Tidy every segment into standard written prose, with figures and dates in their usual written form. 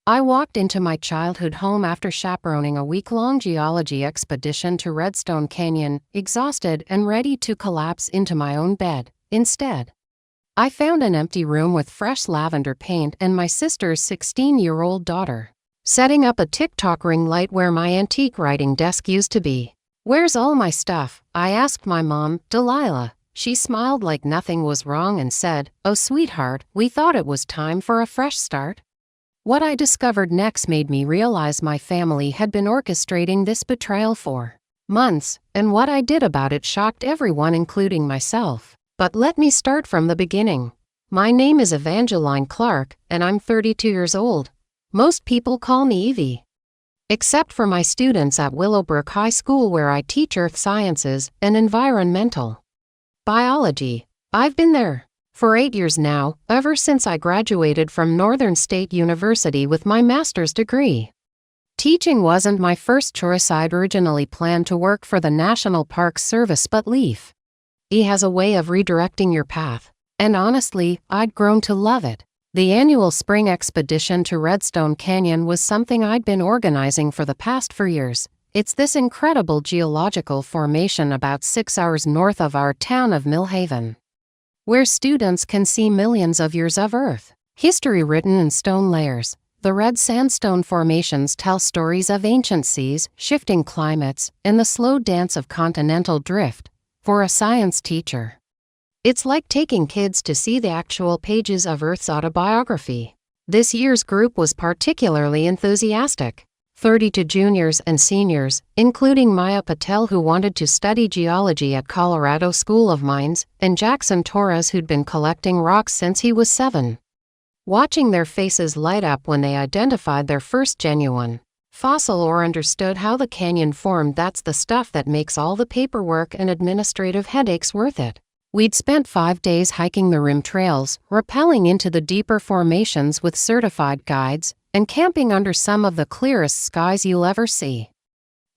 I walked into my childhood home after chaperoning a week-long geology expedition to Redstone Canyon, exhausted and ready to collapse into my own bed. Instead, I found an empty room with fresh lavender paint and my sister's 16-year-old daughter setting up a TikTok ring light where my antique writing desk used to be. "Where's all my stuff?" I asked my mom, Delilah. She smiled like nothing was wrong and said, "Oh, sweetheart, we thought it was time for a fresh start." What I discovered next made me realize my family had been orchestrating this betrayal for months, and what I did about it shocked everyone, including myself. But let me start from the beginning. My name is Evangeline Clarke, and I'm 32 years old. Most people call me Evie. Except for my students at Willowbrook High School, where I teach earth sciences and environmental biology. I've been there for 8 years now, ever since I graduated from Northern State University with my master's degree. Teaching wasn't my first choice. I'd originally planned to work for the National Park Service, but Leaf has a way of redirecting your path. And honestly, I'd grown to love it. The annual spring expedition to Redstone Canyon was something I'd been organizing for the past 4 years. It's this incredible geological formation about 6 hours north of our town of Millhaven, where students can see millions of years of Earth history written in stone layers. The red sandstone formations tell stories of ancient seas, shifting climates, and the slow dance of continental drift. For a science teacher, it's like taking kids to see the actual pages of Earth's autobiography. This year's group was particularly enthusiastic. 32 juniors and seniors, including Maya Patel, who wanted to study geology at Colorado School of Mines, and Jackson Torres, who'd been collecting rocks since he was 7. Watching their faces light up when they identified their first genuine fossil or understood how the canyon formed, that's the stuff that makes all the paperwork and administrative headaches worth it. We'd spent 5 days hiking the rim trails, rappelling into the deeper formations with certified guides, and camping under some of the clearest skies you'll ever see.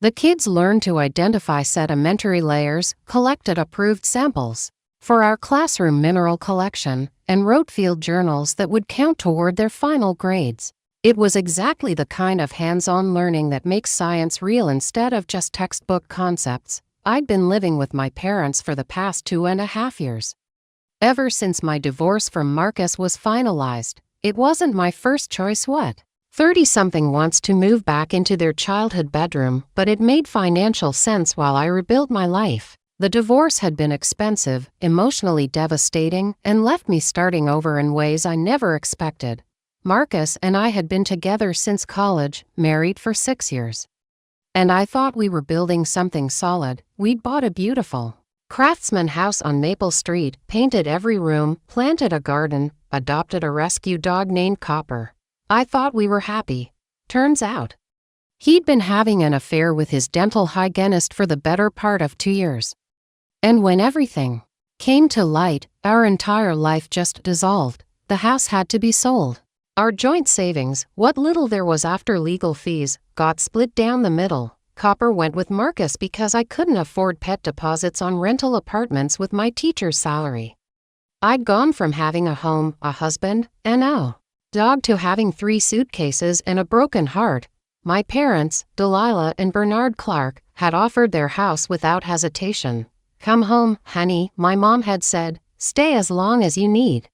The kids learned to identify sedimentary layers, collected approved samples for our classroom mineral collection, and wrote field journals that would count toward their final grades. It was exactly the kind of hands-on learning that makes science real instead of just textbook concepts. I'd been living with my parents for the past 2.5 years. Ever since my divorce from Marcus was finalized, it wasn't my first choice. 30-something wants to move back into their childhood bedroom, but it made financial sense while I rebuilt my life. The divorce had been expensive, emotionally devastating, and left me starting over in ways I never expected. Marcus and I had been together since college, married for 6 years. And I thought we were building something solid. We'd bought a beautiful craftsman house on Maple Street, painted every room, planted a garden, adopted a rescue dog named Copper. I thought we were happy. Turns out, he'd been having an affair with his dental hygienist for the better part of 2 years. And when everything came to light, our entire life just dissolved. The house had to be sold. Our joint savings, what little there was after legal fees, got split down the middle. Copper went with Marcus because I couldn't afford pet deposits on rental apartments with my teacher's salary. I'd gone from having a home, a husband, and a dog to having 3 suitcases and a broken heart. My parents, Delilah and Bernard Clarke, had offered their house without hesitation. "Come home, honey," my mom had said. "Stay as long as you need.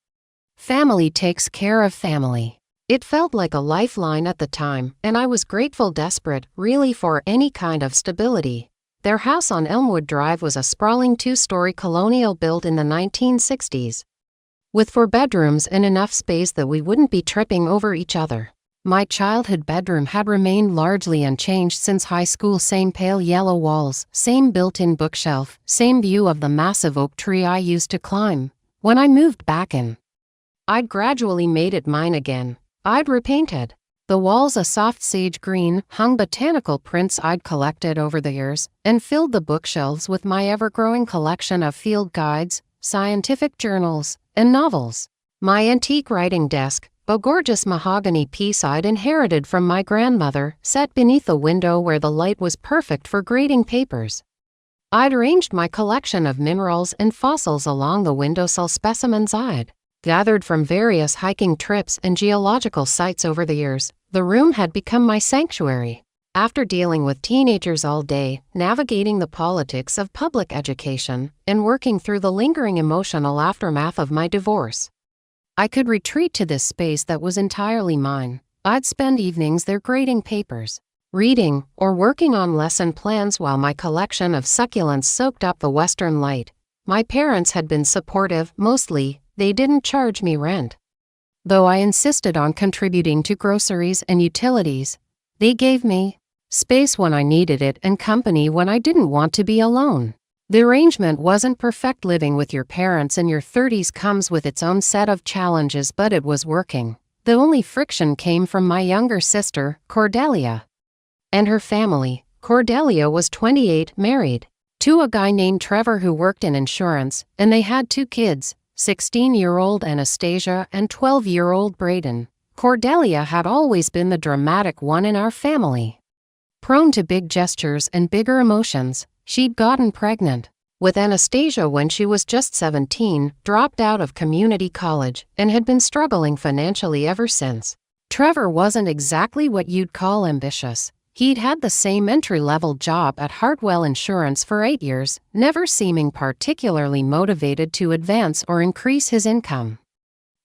Family takes care of family." It felt like a lifeline at the time, and I was grateful, desperate, really, for any kind of stability. Their house on Elmwood Drive was a sprawling 2-story colonial built in the 1960s, with 4 bedrooms and enough space that we wouldn't be tripping over each other. My childhood bedroom had remained largely unchanged since high school. Same pale yellow walls, same built-in bookshelf, same view of the massive oak tree I used to climb. When I moved back in, I'd gradually made it mine again. I'd repainted the walls a soft sage green, hung botanical prints I'd collected over the years, and filled the bookshelves with my ever-growing collection of field guides, scientific journals, and novels. My antique writing desk, a gorgeous mahogany piece I'd inherited from my grandmother, sat beneath the window where the light was perfect for grading papers. I'd arranged my collection of minerals and fossils along the windowsill, specimens I'd gathered from various hiking trips and geological sites over the years. The room had become my sanctuary. After dealing with teenagers all day, navigating the politics of public education, and working through the lingering emotional aftermath of my divorce, I could retreat to this space that was entirely mine. I'd spend evenings there grading papers, reading, or working on lesson plans while my collection of succulents soaked up the western light. My parents had been supportive, mostly. They didn't charge me rent, though I insisted on contributing to groceries and utilities. They gave me space when I needed it and company when I didn't want to be alone. The arrangement wasn't perfect. Living with your parents in your 30s comes with its own set of challenges, but it was working. The only friction came from my younger sister, Cordelia, and her family. Cordelia was 28, married to a guy named Trevor who worked in insurance, and they had 2 kids, 16-year-old Anastasia and 12-year-old Braden. Cordelia had always been the dramatic one in our family, prone to big gestures and bigger emotions. She'd gotten pregnant with Anastasia when she was just 17, dropped out of community college, and had been struggling financially ever since. Trevor wasn't exactly what you'd call ambitious. He'd had the same entry-level job at Hartwell Insurance for 8 years, never seeming particularly motivated to advance or increase his income.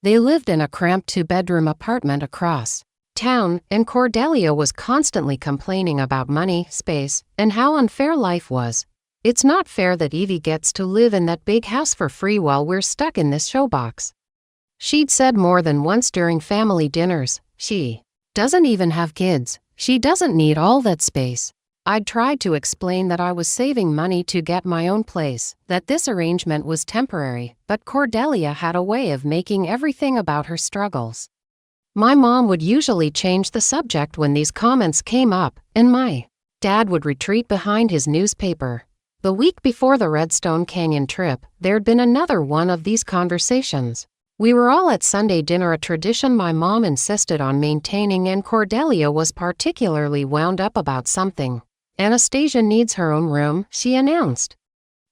They lived in a cramped 2-bedroom apartment across town, and Cordelia was constantly complaining about money, space, and how unfair life was. It's not fair that Evie gets to live in that big house for free while we're stuck in this showbox, she'd said more than once during family dinners. She doesn't even have kids. She doesn't need all that space. I'd tried to explain that I was saving money to get my own place, that this arrangement was temporary, but Cordelia had a way of making everything about her struggles. My mom would usually change the subject when these comments came up, and my dad would retreat behind his newspaper. The week before the Redstone Canyon trip, there'd been another one of these conversations. We were all at Sunday dinner, a tradition my mom insisted on maintaining, and Cordelia was particularly wound up about something. Anastasia needs her own room, she announced,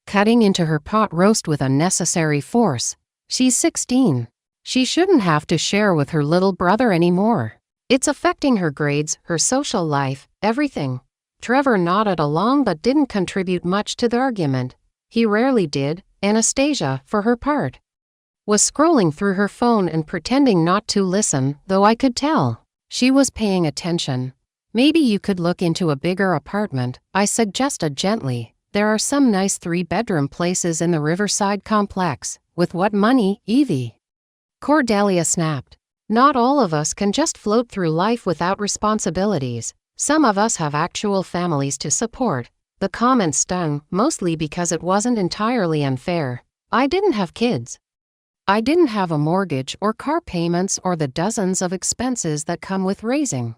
cutting into her pot roast with unnecessary force. She's 16. She shouldn't have to share with her little brother anymore. It's affecting her grades, her social life, everything. Trevor nodded along but didn't contribute much to the argument. He rarely did. Anastasia, for her part, was scrolling through her phone and pretending not to listen, though I could tell she was paying attention. Maybe you could look into a bigger apartment, I suggested gently. There are some nice 3-bedroom places in the Riverside complex. With what money, Evie? Cordelia snapped. Not all of us can just float through life without responsibilities. Some of us have actual families to support. The comment stung, mostly because it wasn't entirely unfair. I didn't have kids. I didn't have a mortgage or car payments or the dozens of expenses that come with raising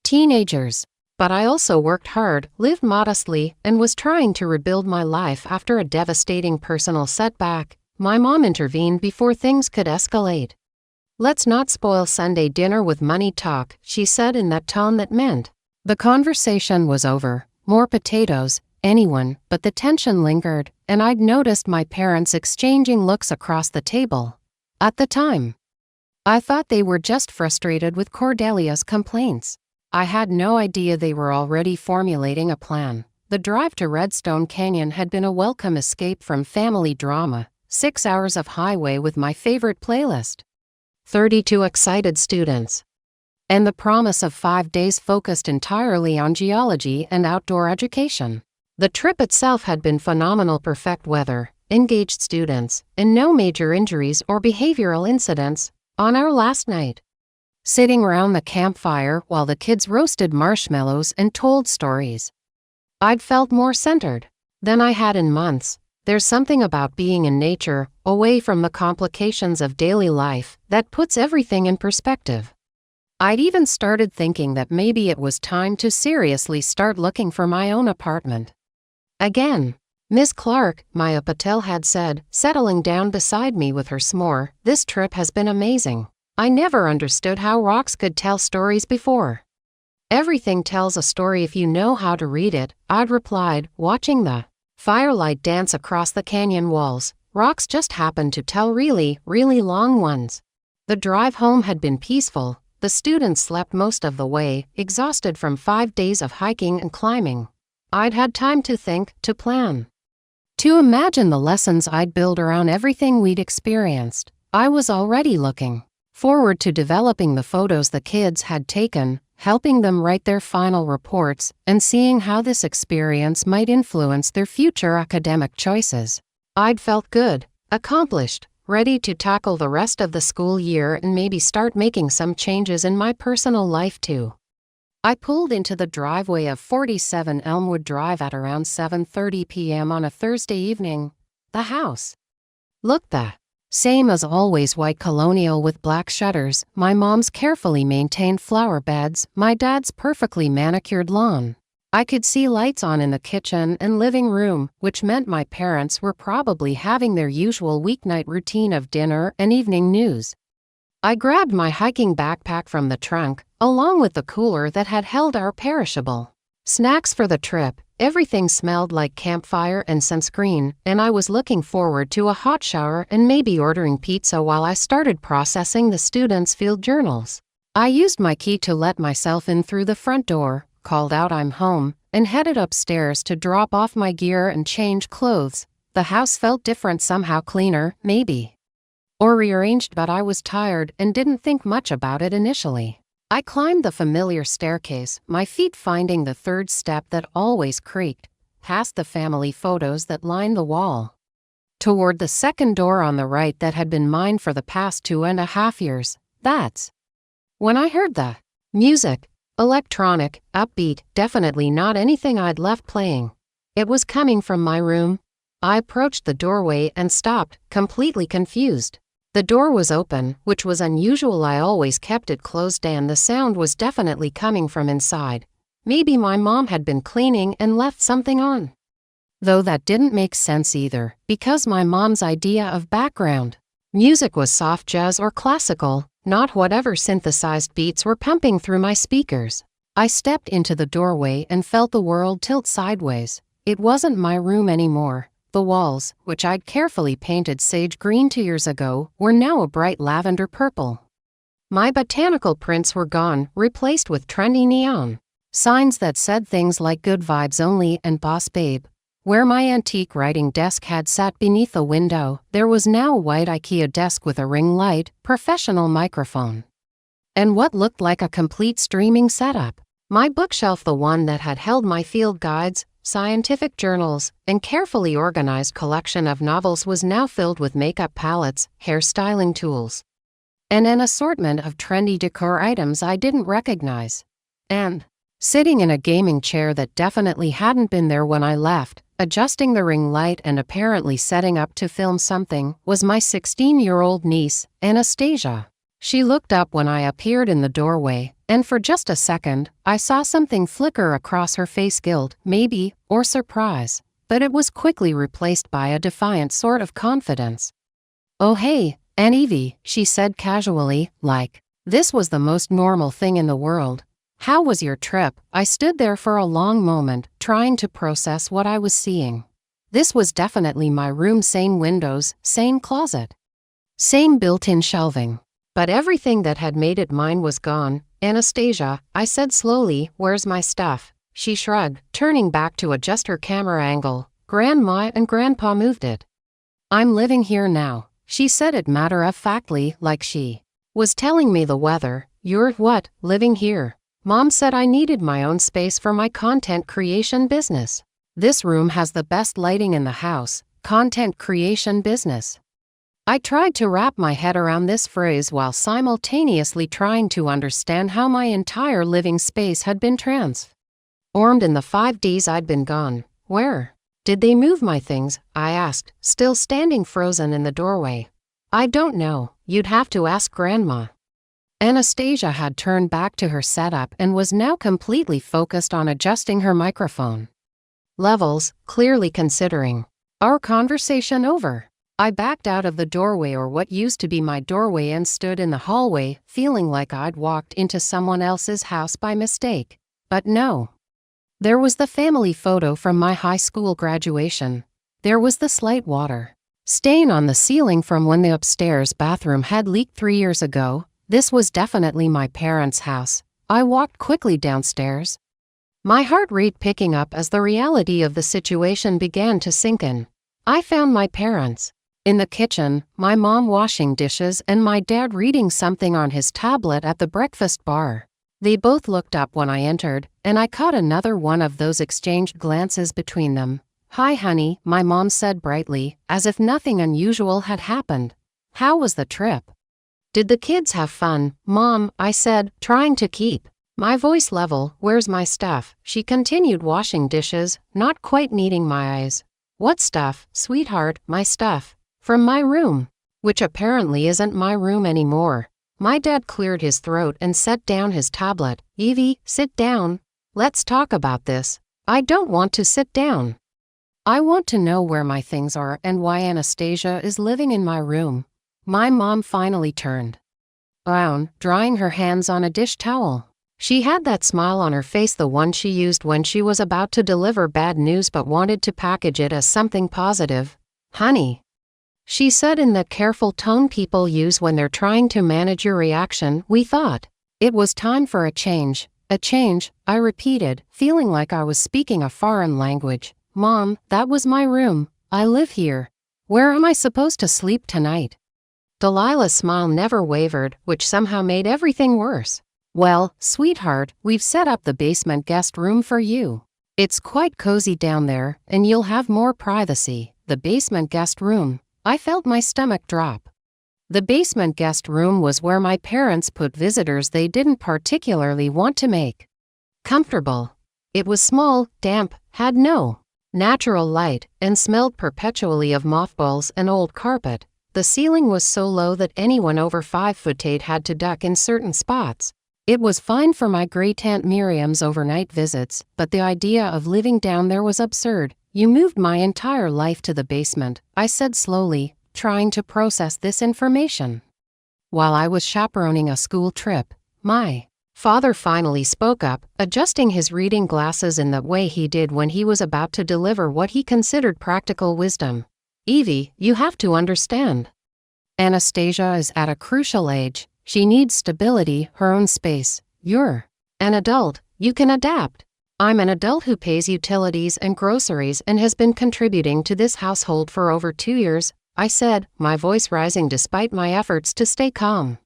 teenagers. But I also worked hard, lived modestly, and was trying to rebuild my life after a devastating personal setback. My mom intervened before things could escalate. Let's not spoil Sunday dinner with money talk, she said in that tone that meant the conversation was over. More potatoes, anyone, but the tension lingered, and I'd noticed my parents exchanging looks across the table. At the time, I thought they were just frustrated with Cordelia's complaints. I had no idea they were already formulating a plan. The drive to Redstone Canyon had been a welcome escape from family drama. 6 hours of highway with my favorite playlist, 32 excited students, and the promise of 5 days focused entirely on geology and outdoor education. The trip itself had been phenomenal. Perfect weather, engaged students, and no major injuries or behavioral incidents. On our last night, sitting around the campfire while the kids roasted marshmallows and told stories, I'd felt more centered than I had in months. There's something about being in nature, away from the complications of daily life, that puts everything in perspective. I'd even started thinking that maybe it was time to seriously start looking for my own apartment again. Miss Clarke, Maya Patel had said, settling down beside me with her s'more, this trip has been amazing. I never understood how rocks could tell stories before. Everything tells a story if you know how to read it, I'd replied, watching the firelight dance across the canyon walls. Rocks just happen to tell really, really long ones. The drive home had been peaceful, The students slept most of the way, exhausted from 5 days of hiking and climbing. I'd had time to think, to plan, to imagine the lessons I'd build around everything we'd experienced. I was already looking forward to developing the photos the kids had taken, helping them write their final reports, and seeing how this experience might influence their future academic choices. I'd felt good, accomplished, ready to tackle the rest of the school year and maybe start making some changes in my personal life too. I pulled into the driveway of 47 Elmwood Drive at around 7:30 p.m. on a Thursday evening. The house looked the same as always, white colonial with black shutters, my mom's carefully maintained flower beds, my dad's perfectly manicured lawn. I could see lights on in the kitchen and living room, which meant my parents were probably having their usual weeknight routine of dinner and evening news. I grabbed my hiking backpack from the trunk, along with the cooler that had held our perishable snacks for the trip. Everything smelled like campfire and sunscreen, and I was looking forward to a hot shower and maybe ordering pizza while I started processing the students' field journals. I used my key to let myself in through the front door, called out I'm home, and headed upstairs to drop off my gear and change clothes. The house felt different somehow, cleaner, maybe, or rearranged, but I was tired and didn't think much about it initially. I climbed the familiar staircase, my feet finding the third step that always creaked, past the family photos that lined the wall, toward the second door on the right that had been mine for the past 2.5 years. That's when I heard the music. Electronic, upbeat, definitely not anything I'd left playing. It was coming from my room. I approached the doorway and stopped, completely confused. The door was open, which was unusual. I always kept it closed, and the sound was definitely coming from inside. Maybe my mom had been cleaning and left something on. Though that didn't make sense either, because my mom's idea of background music was soft jazz or classical, not whatever synthesized beats were pumping through my speakers. I stepped into the doorway and felt the world tilt sideways. It wasn't my room anymore. The walls, which I'd carefully painted sage green 2 years ago, were now a bright lavender purple. My botanical prints were gone, replaced with trendy neon signs that said things like good vibes only and boss babe. Where my antique writing desk had sat beneath a window, there was now a white IKEA desk with a ring light, professional microphone, and what looked like a complete streaming setup. My bookshelf, the one that had held my field guides, scientific journals, and carefully organized collection of novels, was now filled with makeup palettes, hairstyling tools, and an assortment of trendy decor items I didn't recognize. And sitting in a gaming chair that definitely hadn't been there when I left, adjusting the ring light and apparently setting up to film something, was my 16-year-old niece, Anastasia. She looked up when I appeared in the doorway, and for just a second, I saw something flicker across her face, guilt, maybe, or surprise, but it was quickly replaced by a defiant sort of confidence. "Oh hey, Aunt Evie," she said casually, like this was the most normal thing in the world. "How was your trip?" I stood there for a long moment, trying to process what I was seeing. This was definitely my room, same windows, same closet, same built-in shelving. But everything that had made it mine was gone. "Anastasia," I said slowly, "where's my stuff?" She shrugged, turning back to adjust her camera angle. "Grandma and Grandpa moved it. I'm living here now," she said it matter-of-factly, like she was telling me the weather. "You're what, living here?" Mom said I needed my own space for my content creation business. "This room has the best lighting in the house. Content creation business." I tried to wrap my head around this phrase while simultaneously trying to understand how my entire living space had been transformed in the 5 days I'd been gone. "Where did they move my things?" I asked, still standing frozen in the doorway. "I don't know. You'd have to ask Grandma." Anastasia had turned back to her setup and was now completely focused on adjusting her microphone levels, clearly considering our conversation over. I backed out of the doorway, or what used to be my doorway, and stood in the hallway, feeling like I'd walked into someone else's house by mistake. But no. There was the family photo from my high school graduation. There was the slight water stain on the ceiling from when the upstairs bathroom had leaked 3 years ago. This was definitely my parents' house. I walked quickly downstairs, my heart rate picking up as the reality of the situation began to sink in. I found my parents in the kitchen, my mom washing dishes and my dad reading something on his tablet at the breakfast bar. They both looked up when I entered, and I caught another one of those exchanged glances between them. "Hi, honey," my mom said brightly, as if nothing unusual had happened. "How was the trip?" "Did the kids have fun, Mom?" I said, trying to keep my voice level. "Where's my stuff?" She continued washing dishes, not quite meeting my eyes. "What stuff, sweetheart?" "My stuff. From my room." "Which apparently isn't my room anymore." My dad cleared his throat and set down his tablet. "Evie, sit down. Let's talk about this." "I don't want to sit down. I want to know where my things are and why Anastasia is living in my room." My mom finally turned around, drying her hands on a dish towel. She had that smile on her face, the one she used when she was about to deliver bad news but wanted to package it as something positive. "Honey," she said in the careful tone people use when they're trying to manage your reaction, "we thought it was time for a change." "A change," I repeated, feeling like I was speaking a foreign language. "Mom, that was my room. I live here. Where am I supposed to sleep tonight?" Delilah's smile never wavered, which somehow made everything worse. "Well, sweetheart, we've set up the basement guest room for you. It's quite cozy down there, and you'll have more privacy." The basement guest room. I felt my stomach drop. The basement guest room was where my parents put visitors they didn't particularly want to make comfortable. It was small, damp, had no natural light, and smelled perpetually of mothballs and old carpet. The ceiling was so low that anyone over 5'8" had to duck in certain spots. It was fine for my great-aunt Miriam's overnight visits, but the idea of living down there was absurd. "You moved my entire life to the basement," I said slowly, trying to process this information. While I was chaperoning a school trip, my father finally spoke up, adjusting his reading glasses in the way he did when he was about to deliver what he considered practical wisdom. "Evie, you have to understand. Anastasia is at a crucial age. She needs stability, her own space. You're an adult. You can adapt. I'm an adult who pays utilities and groceries and has been contributing to this household for over 2 years," I said, my voice rising despite my efforts to stay calm.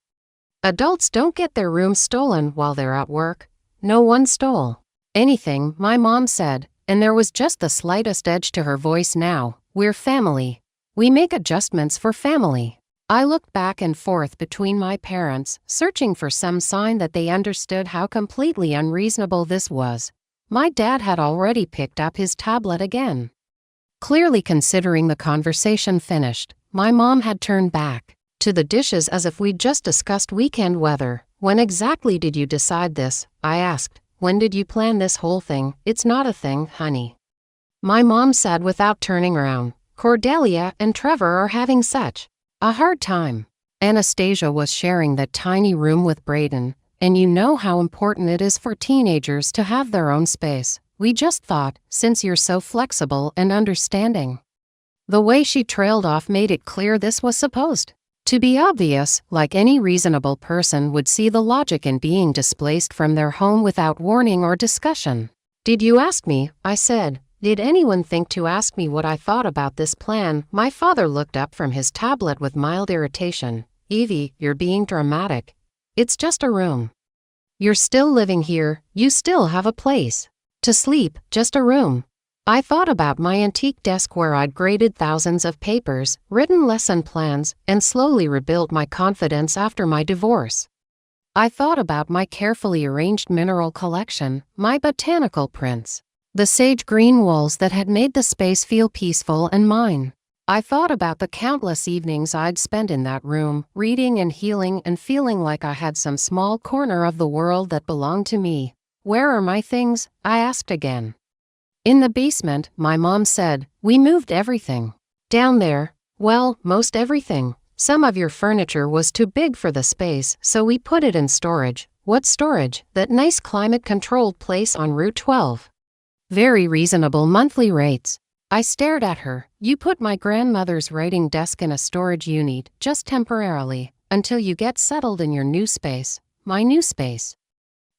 "Adults don't get their rooms stolen while they're at work." "No one stole anything," my mom said, and there was just the slightest edge to her voice now. "We're family. We make adjustments for family." I looked back and forth between my parents, searching for some sign that they understood how completely unreasonable this was. My dad had already picked up his tablet again, clearly considering the conversation finished. My mom had turned back to the dishes as if we'd just discussed weekend weather. "When exactly did you decide this?" I asked. "When did you plan this whole thing?" "It's not a thing, honey," my mom said without turning around. "Cordelia and Trevor are having such a hard time. Anastasia was sharing that tiny room with Brayden, and you know how important it is for teenagers to have their own space. We just thought, since you're so flexible and understanding." The way she trailed off made it clear this was supposed to be obvious, like any reasonable person would see the logic in being displaced from their home without warning or discussion. "Did you ask me?" I said. "Did anyone think to ask me what I thought about this plan?" My father looked up from his tablet with mild irritation. "Evie, you're being dramatic. It's just a room. You're still living here, you still have a place to sleep, just a room." I thought about my antique desk where I'd graded thousands of papers, written lesson plans, and slowly rebuilt my confidence after my divorce. I thought about my carefully arranged mineral collection, my botanical prints, the sage green walls that had made the space feel peaceful and mine. I thought about the countless evenings I'd spent in that room, reading and healing and feeling like I had some small corner of the world that belonged to me. "Where are my things?" I asked again. "In the basement," my mom said. "We moved everything down there. Well, most everything. Some of your furniture was too big for the space, so we put it in storage." "What storage?" "That nice climate-controlled place on Route 12. Very reasonable monthly rates." I stared at her. "You put my grandmother's writing desk in a storage unit, just temporarily. until you get settled in your new space, my new space.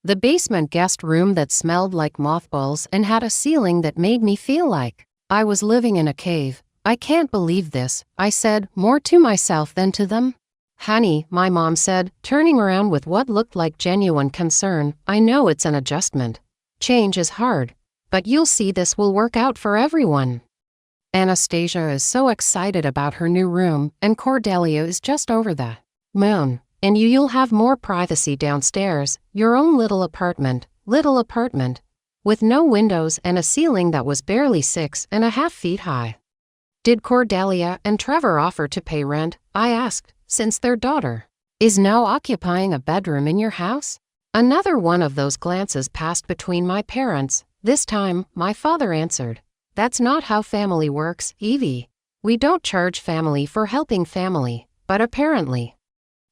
The basement guest room that smelled like mothballs and had a ceiling that made me feel like I was living in a cave. I can't believe this, I said, more to myself than to them. Honey, my mom said, turning around with what looked like genuine concern, I know it's an adjustment. Change is hard. But you'll see this will work out for everyone. Anastasia is so excited about her new room, and Cordelia is just over the moon. And you'll have more privacy downstairs, your own little apartment, with no windows and a ceiling that was barely 6.5 feet high. Did Cordelia and Trevor offer to pay rent? I asked, since their daughter is now occupying a bedroom in your house? Another one of those glances passed between my parents. This time, my father answered, that's not how family works, Evie. We don't charge family for helping family, but apparently,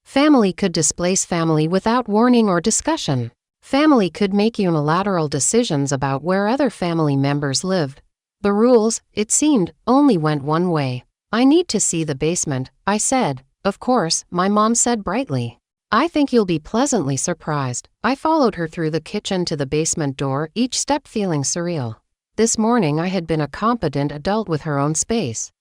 family could displace family without warning or discussion. Family could make unilateral decisions about where other family members lived. The rules, it seemed, only went one way. I need to see the basement, I said. Of course, my mom said brightly. I think you'll be pleasantly surprised. I followed her through the kitchen to the basement door, each step feeling surreal. This morning I had been a competent adult with her own space.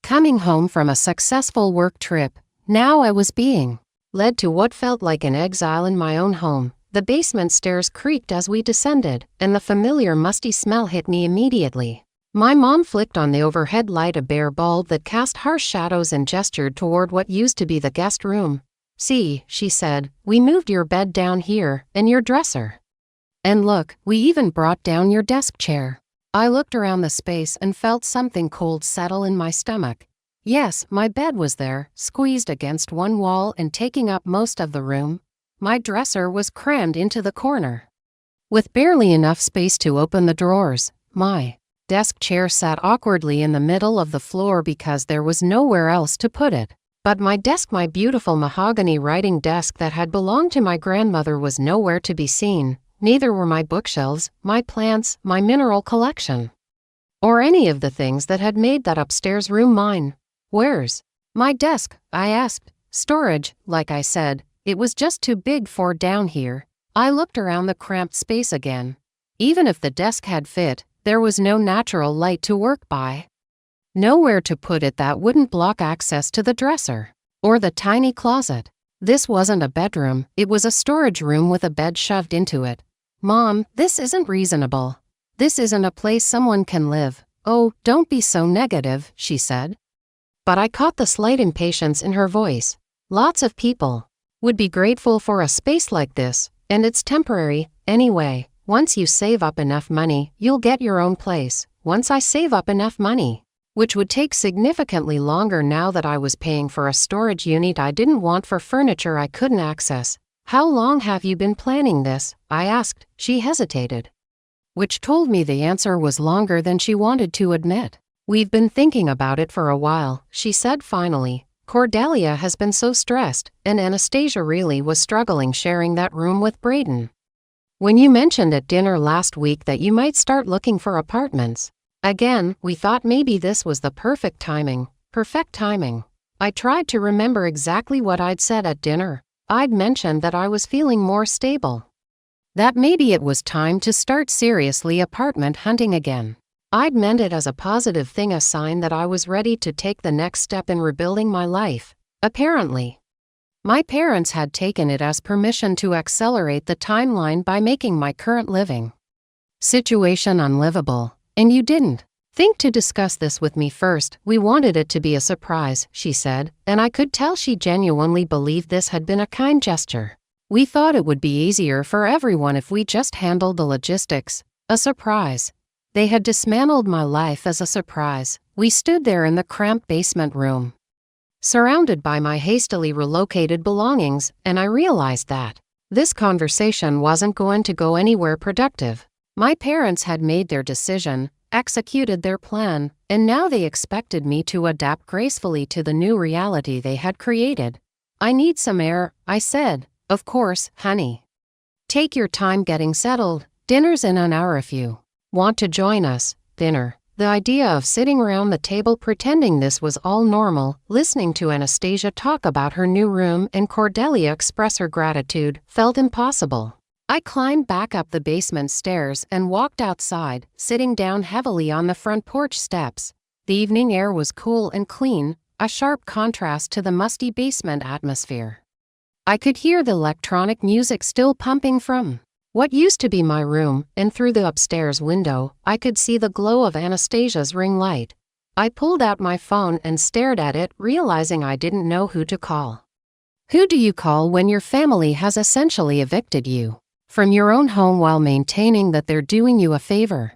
Coming home from a successful work trip, now I was being led to what felt like an exile in my own home. The basement stairs creaked as we descended, and the familiar musty smell hit me immediately. My mom flicked on the overhead light a bare bulb that cast harsh shadows and gestured toward what used to be the guest room. See, she said, we moved your bed down here, and your dresser. And look, we even brought down your desk chair. I looked around the space and felt something cold settle in my stomach. Yes, my bed was there, squeezed against one wall and taking up most of the room. My dresser was crammed into the corner, with barely enough space to open the drawers. My desk chair sat awkwardly in the middle of the floor because there was nowhere else to put it. But my desk, my beautiful mahogany writing desk that had belonged to my grandmother, was nowhere to be seen. Neither were my bookshelves, my plants, my mineral collection, or any of the things that had made that upstairs room mine. Where's my desk? I asked. Storage, like I said. It was just too big for down here. I looked around the cramped space again. Even if the desk had fit, there was no natural light to work by. Nowhere to put it that wouldn't block access to the dresser or the tiny closet. This wasn't a bedroom, it was a storage room with a bed shoved into it. Mom, this isn't reasonable. This isn't a place someone can live. Oh, don't be so negative, she said. But I caught the slight impatience in her voice. Lots of people would be grateful for a space like this, and it's temporary. Anyway, once you save up enough money, you'll get your own place. Once I save up enough money, which would take significantly longer now that I was paying for a storage unit I didn't want for furniture I couldn't access. How long have you been planning this? I asked. She hesitated, which told me the answer was longer than she wanted to admit. We've been thinking about it for a while, she said finally. Cordelia has been so stressed, and Anastasia really was struggling sharing that room with Braden. When you mentioned at dinner last week that you might start looking for apartments, again, we thought maybe this was the perfect timing. Perfect timing. I tried to remember exactly what I'd said at dinner. I'd mentioned that I was feeling more stable, that maybe it was time to start seriously apartment hunting again. I'd meant it as a positive thing, a sign that I was ready to take the next step in rebuilding my life. Apparently, my parents had taken it as permission to accelerate the timeline by making my current living situation unlivable. And you didn't think to discuss this with me first. We wanted it to be a surprise, she said, and I could tell she genuinely believed this had been a kind gesture. We thought it would be easier for everyone if we just handled the logistics. A surprise. They had dismantled my life as a surprise. We stood there in the cramped basement room, surrounded by my hastily relocated belongings, and I realized that this conversation wasn't going to go anywhere productive. My parents had made their decision, executed their plan, and now they expected me to adapt gracefully to the new reality they had created. I need some air, I said. Of course, honey. Take your time getting settled. Dinner's in an hour if you want to join us. Dinner. The idea of sitting around the table pretending this was all normal, listening to Anastasia talk about her new room and Cordelia express her gratitude, felt impossible. I climbed back up the basement stairs and walked outside, sitting down heavily on the front porch steps. The evening air was cool and clean, a sharp contrast to the musty basement atmosphere. I could hear the electronic music still pumping from what used to be my room, and through the upstairs window, I could see the glow of Anastasia's ring light. I pulled out my phone and stared at it, realizing I didn't know who to call. Who do you call when your family has essentially evicted you from your own home while maintaining that they're doing you a favor?